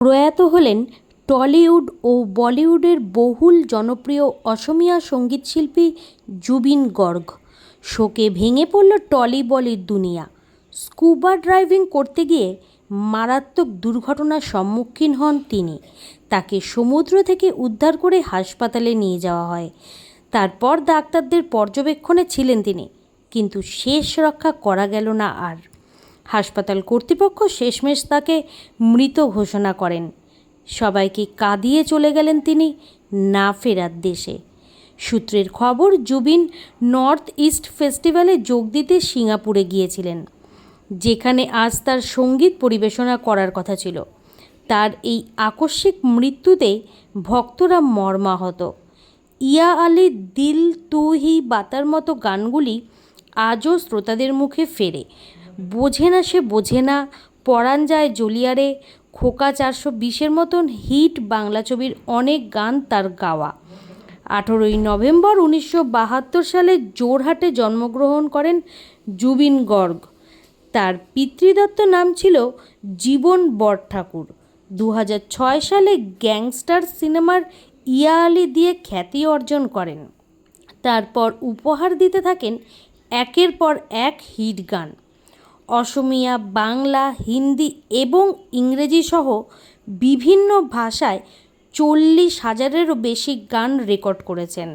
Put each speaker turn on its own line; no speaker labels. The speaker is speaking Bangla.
প্রয়াত হলেন টলিউড ও বলিউডের বহুল জনপ্রিয় অসমীয়া সঙ্গীতশিল্পী জুবিন গর্গ। শোকে ভেঙে পড়ল টলি বলির দুনিয়া। স্কুবা ড্রাইভিং করতে গিয়ে মারাত্মক দুর্ঘটনার সম্মুখীন হন তিনি। তাকে সমুদ্র থেকে উদ্ধার করে হাসপাতালে নিয়ে যাওয়া হয়। তারপর ডাক্তারদের পর্যবেক্ষণে ছিলেন তিনি, কিন্তু শেষ রক্ষা করা গেল না আর। হাসপাতাল কর্তৃপক্ষ শেষমেশ তাকে মৃত ঘোষণা করেন। সবাইকে কাঁদিয়ে চলে গেলেন তিনি না ফেরার দেশে। সূত্রের খবর, জুবিন নর্থ ইস্ট ফেস্টিভ্যালে যোগ দিতে সিঙ্গাপুরে গিয়েছিলেন, যেখানে আজ তার সঙ্গীত পরিবেশনা করার কথা ছিল। তার এই আকস্মিক মৃত্যুতে ভক্তরা মর্মাহত। ইয়া আলি দিল তু হি বাতার মতো গানগুলি আজও শ্রোতাদের মুখে ফেরে। বোঝে না সে বোঝে না, পরাণ যায় জলিয়ারে, খোকা 420-এর মতন হিট বাংলা ছবির অনেক গান তার গাওয়া। 18ই নভেম্বর 1972 সালে জোরহাটে জন্মগ্রহণ করেন জুবিন গর্গ। তার পিতৃদত্ত নাম ছিল জীবন বরঠাকুর। 2006 সালে গ্যাংস্টার সিনেমার ইয়া আলি দিয়ে খ্যাতি অর্জন করেন। তারপর উপহার দিতে থাকেন একের পর এক হিট গান। অসমীয়া, বাংলা, হিন্দি এবং ইংরেজি সহ বিভিন্ন ভাষায় 40,000-এরও বেশি গান রেকর্ড করেছেন।